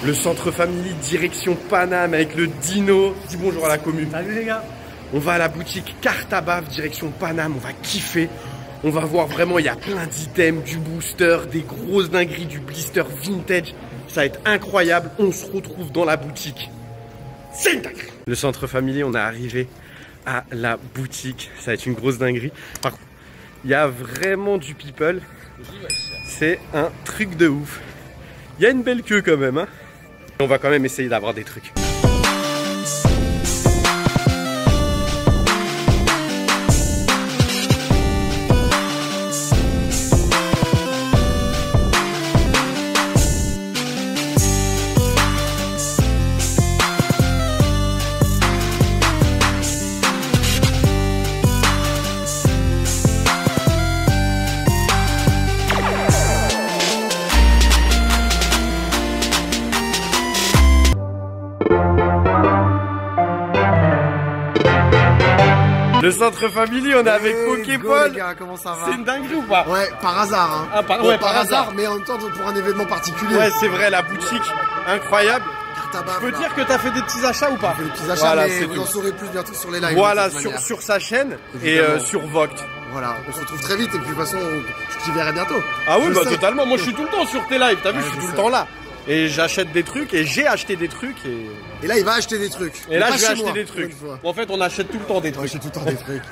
Le centre family direction Paname avec le dino. Dis bonjour à la commune. Salut les gars. On va à la boutique Carte à bave direction Paname. On va kiffer. On va voir vraiment, il y a plein d'items, du booster, des grosses dingueries, du blister vintage. Ça va être incroyable. On se retrouve dans la boutique. C'est une dinguerie. Le centre family, on est arrivé à la boutique. Ça va être une grosse dinguerie. Par contre, il y a vraiment du people. C'est un truc de ouf. Il y a une belle queue quand même, hein. On va quand même essayer d'avoir des trucs. Le centre family, on est avec Poképol. Les gars, comment ça va? C'est une dinguerie ou pas? Ouais, par hasard. Hein. Ah, par hasard, mais en même temps pour un événement particulier. Ouais, c'est vrai, la boutique, incroyable. Je peux dire que t'as fait des petits achats ou pas? Des petits achats, voilà, mais vous en saurez plus bientôt sur les lives. Voilà, sur sa chaîne et sur Vogt. Voilà, on se retrouve très vite et puis de toute façon, je t'y verrai bientôt. Ah oui, bah totalement. Moi, je suis tout le temps sur tes lives. T'as vu, je suis tout le temps là. Et j'achète des trucs et j'ai acheté des trucs et là il va acheter des trucs. Et là je vais acheter des trucs. En fait on achète tout le temps des trucs. On achète tout le temps des trucs.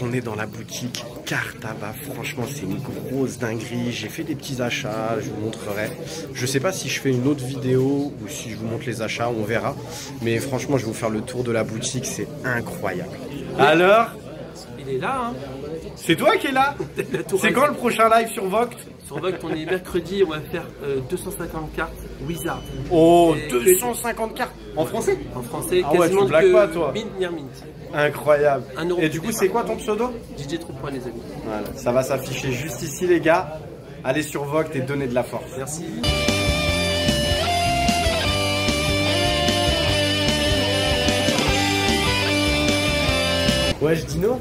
On est dans la boutique Carte à bave. Franchement, c'est une grosse dinguerie. J'ai fait des petits achats, je vous montrerai. Je sais pas si je fais une autre vidéo ou si je vous montre les achats, on verra. Mais franchement, je vais vous faire le tour de la boutique, c'est incroyable. Alors, Il est là, hein. c'est toi qui es là? C'est quand le prochain live sur Vogt? Sur Vogt, on est mercredi, on va faire 250 cartes Wizard. Oh, 250 cartes en français? En français, ah ouais, quasiment tu blagues pas, toi. Mint near mint. Incroyable. €. Et du coup, c'est quoi ton pseudo? DJ Troupoint, les amis. Voilà, ça va s'afficher juste ici, les gars. Allez sur Vogt et donnez de la force. Merci. Ouais, Dino.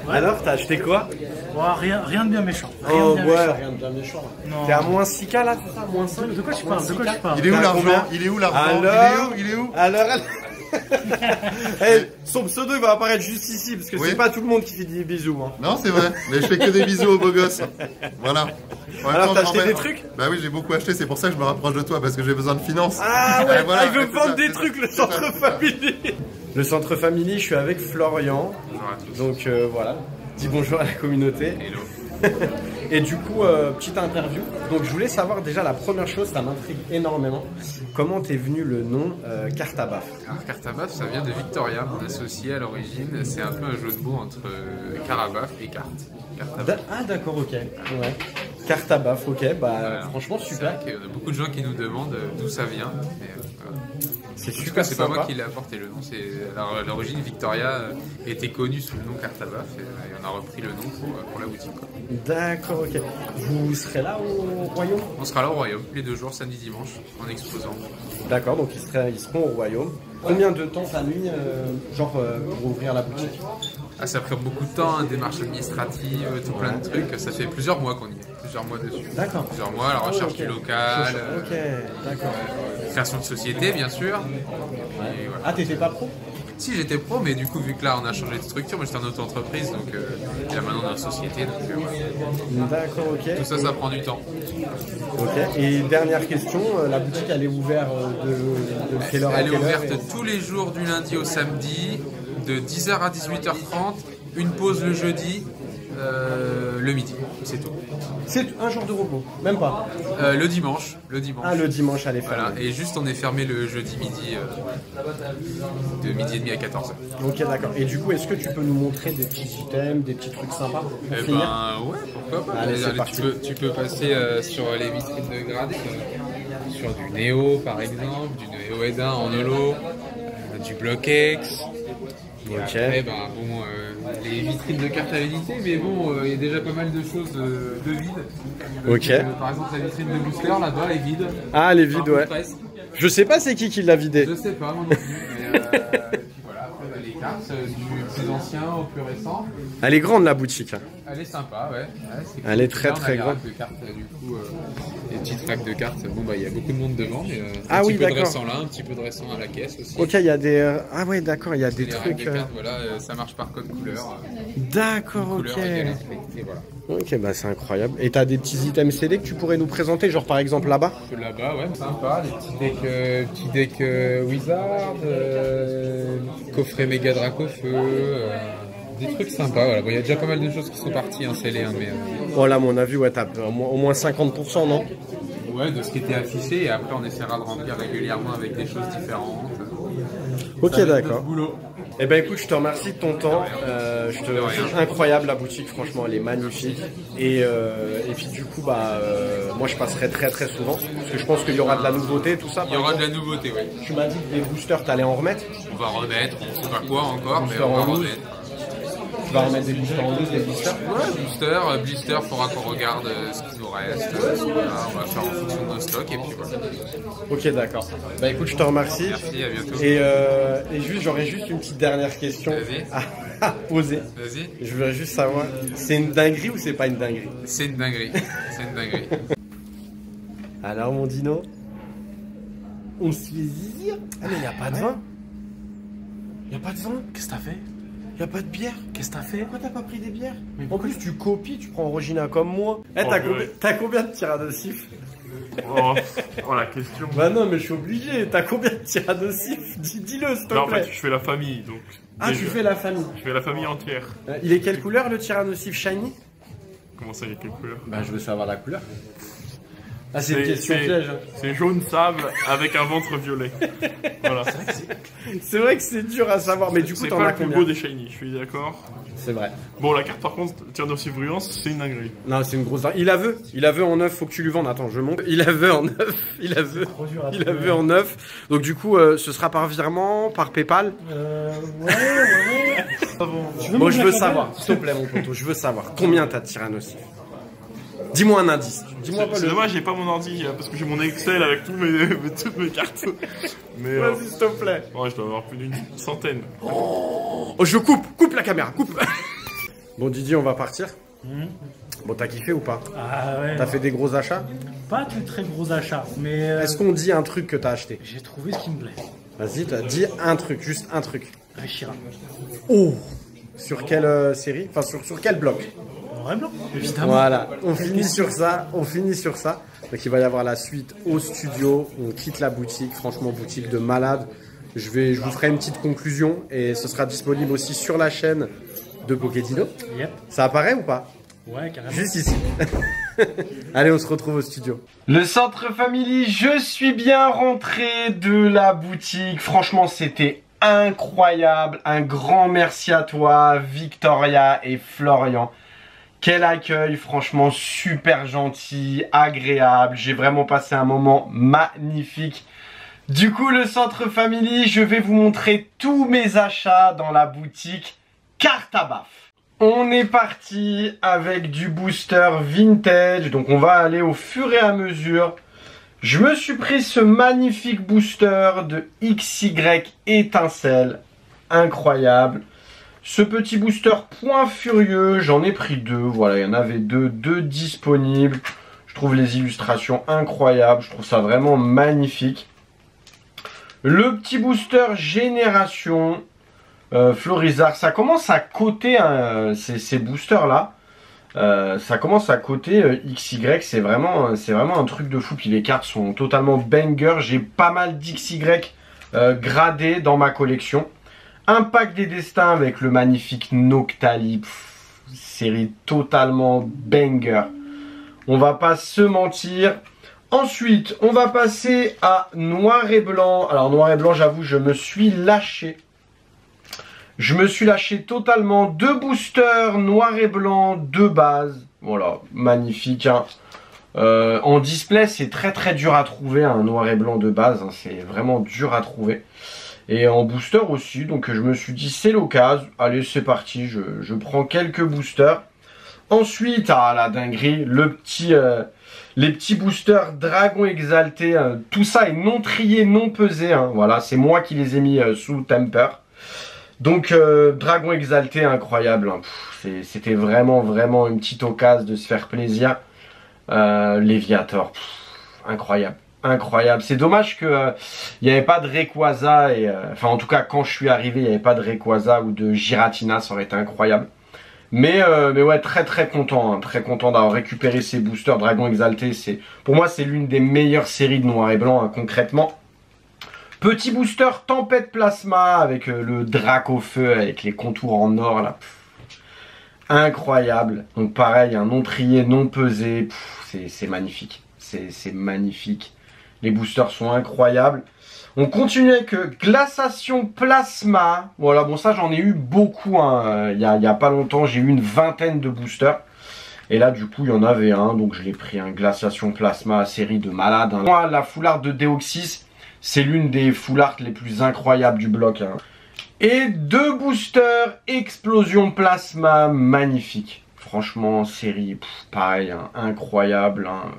Ouais. Alors, t'as acheté quoi? Rien de bien méchant. Rien de bien méchant. T'es à moins 6K là, c'est ça? Moins 5? De quoi tu parles? Il est où l'argent? Il est où l'argent? Il est où? Alors, hey, son pseudo il va apparaître juste ici parce que c'est pas tout le monde qui fait des bisous. Hein. Non, c'est vrai, mais je fais que des bisous aux beaux gosses. Voilà. Alors, t'as acheté des trucs? Bah oui, j'ai beaucoup acheté, c'est pour ça que je me rapproche de toi parce que j'ai besoin de finances. Ah ouais, voilà, il veut vendre des trucs, le centre family. Le centre family, je suis avec Florian. Bonjour à tous. Donc voilà, dis bonjour à la communauté. Hello. Et du coup, petite interview. Donc je voulais savoir déjà la première chose, ça m'intrigue énormément. Comment t'es venu le nom Carte à bave? Alors Carte à bave, ça vient de Victoria, mon associé à l'origine. C'est un peu un jeu de mots entre Carabaf et carte. Ah d'accord, ok. Ouais. Carte à bave, ok. Bah voilà. Franchement super. Il y a beaucoup de gens qui nous demandent d'où ça vient. Voilà. C'est super. En tout cas, c'est pas moi qui l'ai apporté le nom. À l'origine, Victoria était connue sous le nom Carte à bave et on a repris le nom pour la boutique. D'accord, ok. Vous serez là au Royaume? On sera là au Royaume les 2 jours, samedi, dimanche, en exposant. D'accord, donc ils seront au Royaume. Combien de temps ça a mis, pour ouvrir la boutique? Ah, ça prend beaucoup de temps, hein, démarches administratives, tout plein de trucs. Ça fait plusieurs mois qu'on y est, plusieurs mois dessus. D'accord. Plusieurs mois, la recherche du local. Ok, d'accord. Création de société, bien sûr. Ouais. Et voilà. Ah, t'étais pas pro? Si, j'étais pro, mais du coup, vu que là, on a changé de structure, moi j'étais en auto-entreprise, donc là maintenant on est en société, donc voilà. D'accord, ok. Tout ça, ça prend du temps. Ok. Et dernière question, la boutique elle est ouverte de quelle heure à Elle est quelle heure? ouverte tous les jours du lundi au samedi, de 10h à 18h30, une pause le jeudi, Le midi, c'est tout. C'est un jour de repos, même pas. Le dimanche. Ah, le dimanche, allez faire. Voilà, et juste on est fermé le jeudi midi, de midi et demi à 14h. Ok, d'accord. Et du coup, est-ce que tu peux nous montrer des petits items, des petits trucs sympas pour Eh finir? ben ouais, pourquoi pas. Allez, c'est parti. Tu peux passer sur les vitrines de gradé, sur du Néo par exemple, du Néo Eda en holo, du Block-X. Et après, ben, bon, les vitrines de cartes à l'unité, mais bon, il y a déjà pas mal de choses de vide. Ok. Par exemple, la vitrine de booster là-bas est vide. Ah, les vides, ouais. Presque. Je sais pas c'est qui l'a vidé. Je sais pas, moi non plus. Mais, et puis voilà, après, bah, les cartes, du plus ancien au plus récent. Elle est grande la boutique. Elle est sympa, ouais. C'est cool. Elle est très Là, on a très les grande. racks de cartes, du coup, les petites racks de cartes. Bon, bah, il y a beaucoup de monde devant, mais Ah un oui, petit peu de d'accord. récent là, un petit peu de récent à la caisse aussi. Ok, il y a des... Ah ouais, d'accord, il y a des Les racks trucs... de cartes, voilà, ça marche par code couleur. D'accord, ok. Couleur égale et voilà. Ok, bah c'est incroyable. Et t'as des petits items CD que tu pourrais nous présenter, genre par exemple là-bas? Là-bas, ouais, sympa, les petits decks Wizard, coffret Mega Dracofeu, des trucs sympas, voilà. Bon, il y a déjà pas mal de choses qui sont parties, hein, scellées, hein, mais... Oh là, à mon avis, ouais, t'as au moins 50%, non? Ouais, de ce qui était affiché, et après on essaiera de remplir régulièrement avec des choses différentes. Ok, Ça va être d'accord. notre boulot. Eh ben écoute, je te remercie de ton temps. C'est incroyable la boutique, franchement, elle est magnifique. Et puis du coup, bah, moi je passerai très très souvent parce que je pense qu'il y aura de la nouveauté, tout ça. Il y aura de la nouveauté, oui. Tu m'as dit que des boosters, t'allais en remettre. On va remettre, on sait pas quoi encore, mais Booster on va en loose. remettre. Tu vas remettre des boosters en loose, des blisters. Ouais, blister, faudra qu'on regarde ce qu'il nous reste. Voilà, on va faire en fonction de nos stocks et puis voilà. Ok, d'accord. Bah écoute, je te remercie. Merci, à bientôt. Et juste, j'aurais juste une petite dernière question Vas-y. à poser. Vas-y. Je voudrais juste savoir, c'est une dinguerie ou c'est pas une dinguerie? C'est une dinguerie. C'est une dinguerie. Alors mon dino, on se fait zizir. Ah mais y a pas de vin. Y a pas de vin. Qu'est-ce que t'as fait? Y a pas de bière. Qu'est-ce que t'as fait? Pourquoi t'as pas pris des bières? Mais En plus tu copies, tu prends Regina comme moi. Eh, Oh, ouais. t'as combien de tyrannosifs? Oh, la question. Bah non mais je suis obligé. T'as combien de tyrannosifs? Dis-le s'il te Non, en plaît. fait, je fais la famille, donc. Ah tu fais la famille. Je fais la famille entière. Il est quelle couleur le tyrannosif shiny? Comment ça, il y a quelle couleur? Bah je veux savoir la couleur. Ah c'est une question piège. Hein. C'est jaune sable avec un ventre violet. Voilà. C'est vrai que c'est dur à savoir, mais du coup C'est t'en pas as le plus combien? beau des shiny, je suis d'accord. C'est vrai. Bon, la carte par contre, Tyrannosaurus bruyance, c'est une dinguerie. Non, c'est une grosse. Il a veut en neuf, faut que tu lui vendes. Attends, je monte. Il a veut en neuf, il a veut en neuf. Donc du coup, ce sera par virement, par PayPal. Ouais. Bon, je veux savoir, s'il te plaît, mon poteau, je veux savoir combien t'as de tyrannosifs. Dis-moi un indice. Dis-moi pas C'est le. dommage, j'ai pas mon ordi, parce que j'ai mon Excel avec toutes mes cartes. Mais Vas-y, s'il te plaît. ouais, je dois avoir plus d'une centaine. Oh, je coupe la caméra, coupe. Bon, Didier, on va partir. Bon, t'as kiffé ou pas? Ah ouais. T'as fait des gros achats? Pas de très gros achats, mais Est-ce qu'on dit un truc que t'as acheté? j'ai trouvé ce qui me plaît. Vas-y, t'as dit un truc, juste un truc. Reshira. Oh! Sur quelle série? Enfin, sur quel bloc? Noir et blanc, évidemment. Voilà, on finit sur ça, Donc il va y avoir la suite au studio, on quitte la boutique, franchement boutique de malade. Je vous ferai une petite conclusion et ce sera disponible aussi sur la chaîne de Pokédino. Yep. Ça apparaît ou pas? Ouais, carrément. Juste ici. Allez, on se retrouve au studio. Le Centre Family, je suis bien rentré de la boutique. Franchement, c'était incroyable. Un grand merci à toi, Victoria et Florian. Quel accueil, franchement super gentil, agréable. J'ai vraiment passé un moment magnifique. Du coup, le Centre Family, je vais vous montrer tous mes achats dans la boutique Cartabaf. On est parti avec du booster vintage, donc on va aller au fur et à mesure. Je me suis pris ce magnifique booster de XY étincelle, incroyable. Ce petit booster point furieux, j'en ai pris deux, voilà, il y en avait deux disponibles. Je trouve les illustrations incroyables, je trouve ça vraiment magnifique. Le petit booster génération Florizard, ça commence à coter ces boosters là. Ça commence à coter XY, c'est vraiment un truc de fou. Puis les cartes sont totalement banger. J'ai pas mal d'XY gradés dans ma collection. Un pack des destins avec le magnifique Noctali. série totalement banger. On va pas se mentir. Ensuite, on va passer à noir et blanc. Alors noir et blanc, j'avoue, je me suis lâché. Je me suis lâché totalement. 2 boosters noir et blanc de base. Voilà, magnifique. Hein. En display, c'est très dur à trouver un noir et blanc de base. Hein. C'est vraiment dur à trouver. Et en booster aussi. Donc je me suis dit, c'est l'occasion. Allez, c'est parti. Je prends quelques boosters. Ensuite, la dinguerie, les petits boosters Dragon Exalté. Tout ça est non trié, non pesé. Hein. Voilà, c'est moi qui les ai mis sous temper. Donc Dragon Exalté, incroyable. Hein. C'était vraiment une petite occasion de se faire plaisir. Léviator, incroyable. Incroyable. C'est dommage que il n'y avait pas de Rayquaza. Enfin, en tout cas, quand je suis arrivé, il n'y avait pas de Rayquaza ou de Giratina. Ça aurait été incroyable. Mais ouais, très content. Hein, très content d'avoir récupéré ces boosters Dragon Exalté. Pour moi, c'est l'une des meilleures séries de noir et blanc, hein, concrètement. Petit booster Tempête Plasma avec le Draco Feu avec les contours en or là. Incroyable. Donc pareil, un non trié, non pesé. C'est magnifique. C'est magnifique. Les boosters sont incroyables. On continue avec Glaciation Plasma. Voilà, bon ça j'en ai eu beaucoup. Hein. Il y a pas longtemps, j'ai eu une vingtaine de boosters. Et là du coup il y en avait un. Donc je l'ai pris, un Glaciation Plasma, série de malades. Hein. Moi, la foularde de Deoxys, c'est l'une des foulards les plus incroyables du bloc. Hein. Et 2 boosters Explosion Plasma, magnifique. Franchement, série, pareil, hein, incroyable. Hein.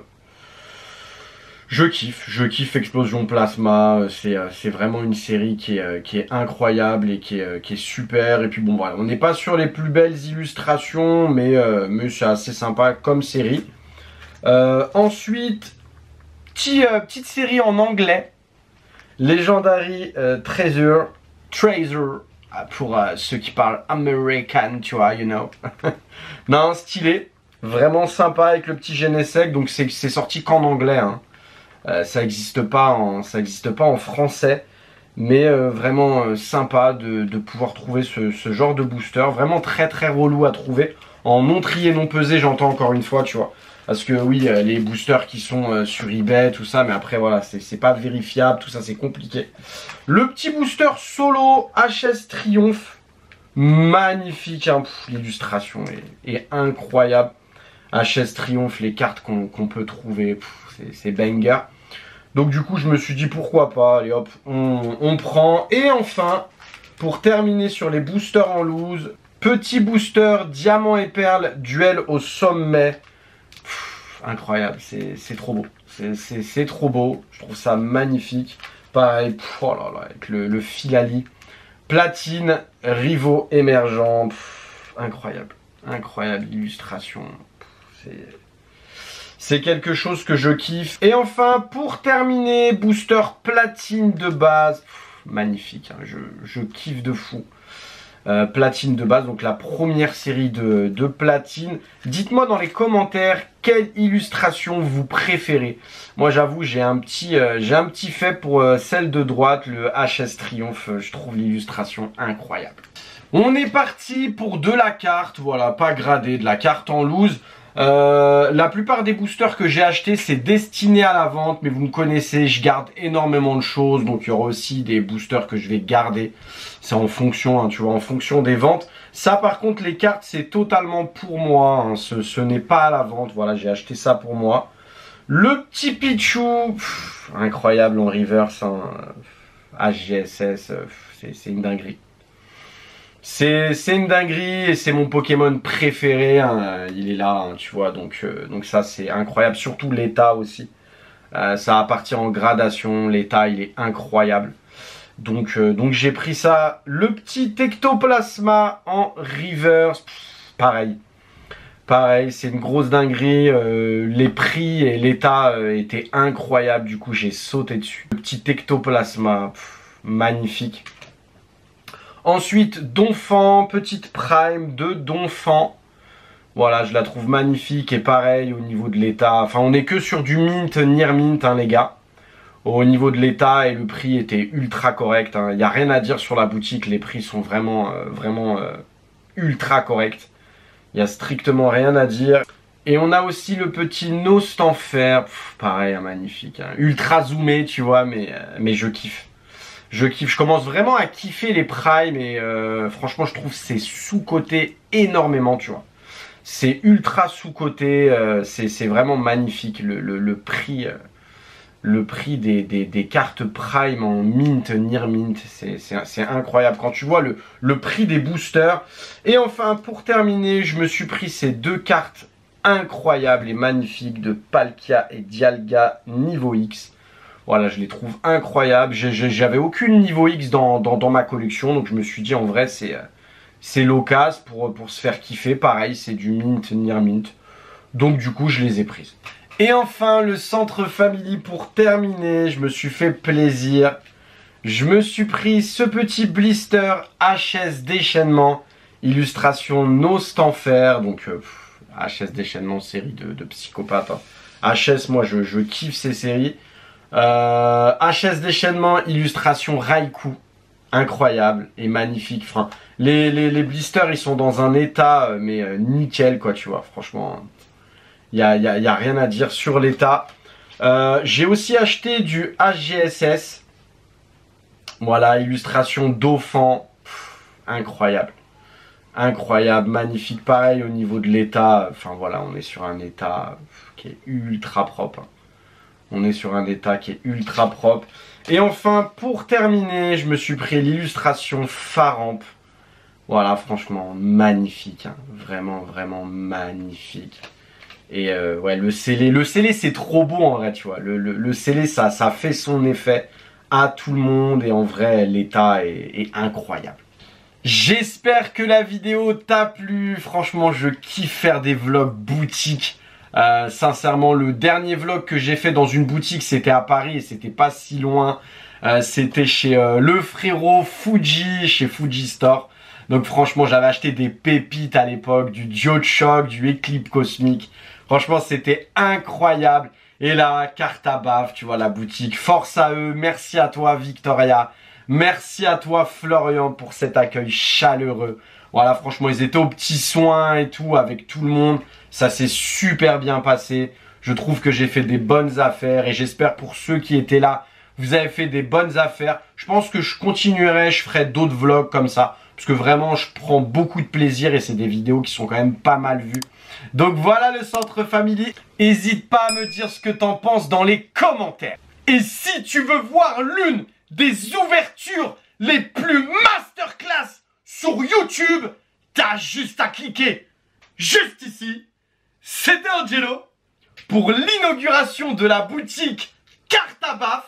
Je kiffe Explosion Plasma. C'est vraiment une série qui est incroyable et qui est super. Et puis bon, voilà, on n'est pas sur les plus belles illustrations, mais c'est assez sympa comme série. Ensuite, petite série en anglais. Legendary Treasure, pour ceux qui parlent American, tu vois, you know. Non, stylé, vraiment sympa avec le petit Genesect, donc c'est sorti qu'en anglais, hein. Ça n'existe pas en français, mais vraiment sympa de pouvoir trouver ce genre de booster, vraiment très relou à trouver, en non trié, non pesé, j'entends encore une fois, tu vois. Parce que oui, les boosters qui sont sur eBay, tout ça, mais après voilà, c'est pas vérifiable, tout ça c'est compliqué. Le petit booster solo HS Triomphe, magnifique, hein, l'illustration est incroyable. HS Triomphe, les cartes qu'on peut trouver, c'est banger. Donc du coup je me suis dit pourquoi pas, allez hop, on prend. Et enfin, pour terminer sur les boosters en loose, petit booster Diamant et Perle, duel au sommet. Incroyable, c'est trop beau, c'est trop beau, je trouve ça magnifique. Pareil, oh là là, avec le Filali, platine, rivaux émergents, incroyable illustration, c'est quelque chose que je kiffe. Et enfin, pour terminer, booster platine de base, magnifique, hein, je kiffe de fou. Platine de base, donc la première série de platine. Dites-moi dans les commentaires quelle illustration vous préférez. Moi j'avoue j'ai un petit fait pour celle de droite, le HS Triomphe. Je trouve l'illustration incroyable. On est parti pour de la carte, voilà, pas gradé, de la carte en loose. La plupart des boosters que j'ai achetés c'est destiné à la vente, mais vous me connaissez, je garde énormément de choses, donc il y aura aussi des boosters que je vais garder. C'est en fonction, hein, tu vois, en fonction des ventes. Ça par contre les cartes c'est totalement pour moi, hein, ce n'est pas à la vente, voilà, j'ai acheté ça pour moi. Le petit Pichu, incroyable en reverse, hein, HGSS, c'est une dinguerie. C'est une dinguerie et c'est mon Pokémon préféré, hein, il est là, hein, tu vois, donc ça c'est incroyable, surtout l'état aussi. Ça va partir en gradation, l'état il est incroyable. Donc j'ai pris ça, le petit Ectoplasma en reverse, pareil, c'est une grosse dinguerie, les prix et l'état étaient incroyables, du coup j'ai sauté dessus. Le petit Ectoplasma, magnifique. Ensuite, Donphan, petite prime de Donphan. Voilà, je la trouve magnifique et pareil au niveau de l'état. Enfin, on n'est que sur du mint, near mint, hein, les gars. Au niveau de l'état et le prix était ultra correct. Il n'y a rien à dire sur la boutique, les prix sont vraiment ultra corrects. Il y a strictement rien à dire. Et on a aussi le petit Nost en fer. Pareil, hein, magnifique. Hein. Ultra zoomé, tu vois, mais je kiffe. Je kiffe. Je commence vraiment à kiffer les primes et franchement, je trouve que c'est sous-coté énormément, tu vois. C'est ultra sous-coté. C'est vraiment magnifique. Le prix des cartes Prime en mint, near mint, c'est incroyable. Quand tu vois le prix des boosters. Et enfin, pour terminer, je me suis pris ces deux cartes incroyables et magnifiques de Palkia et Dialga niveau X. Voilà, je les trouve incroyables. J'avais aucune niveau X dans ma collection, donc je me suis dit en vrai, c'est l'occasion pour se faire kiffer. Pareil, c'est du mint, near mint. Donc du coup, je les ai prises. Et enfin, le centre family pour terminer, je me suis fait plaisir. Je me suis pris ce petit blister HS déchaînement, illustration Nost en fer, donc HS déchaînement, série de psychopathes. Hein. HS, moi je kiffe ces séries. HS déchaînement, illustration Raikou, incroyable et magnifique. Enfin, les blisters, ils sont dans un état, mais nickel quoi, tu vois, franchement... Il n'y a rien à dire sur l'état. J'ai aussi acheté du HGSS. Voilà, illustration Dauphin. Incroyable. Incroyable, magnifique. Pareil au niveau de l'état. Enfin voilà, on est sur un état qui est ultra propre. On est sur un état qui est ultra propre. Et enfin, pour terminer, je me suis pris l'illustration Faramp. Voilà, franchement, magnifique. Hein. Vraiment, vraiment magnifique. Et ouais, le scellé c'est trop beau en vrai, tu vois. Le scellé ça fait son effet à tout le monde et en vrai l'état est incroyable. J'espère que la vidéo t'a plu. Franchement, je kiffe faire des vlogs boutique. Sincèrement, le dernier vlog que j'ai fait dans une boutique, c'était à Paris et c'était pas si loin. C'était chez le frérot Fuji, chez Fuji Store. Donc franchement, j'avais acheté des pépites à l'époque, du Dioshock, du Eclipse Cosmique. Franchement, c'était incroyable. Et là, carte à bave, tu vois, la boutique. Force à eux. Merci à toi, Victoria. Merci à toi, Florian, pour cet accueil chaleureux. Voilà, franchement, ils étaient aux petits soins et tout, avec tout le monde. Ça s'est super bien passé. Je trouve que j'ai fait des bonnes affaires. Et j'espère pour ceux qui étaient là, vous avez fait des bonnes affaires. Je pense que je continuerai, je ferai d'autres vlogs comme ça. Parce que vraiment, je prends beaucoup de plaisir et c'est des vidéos qui sont quand même pas mal vues. Donc voilà le centre family. N'hésite pas à me dire ce que t'en penses dans les commentaires. Et si tu veux voir l'une des ouvertures les plus masterclass sur YouTube, t'as juste à cliquer juste ici. C'était Angelo pour l'inauguration de la boutique Carte à Baf.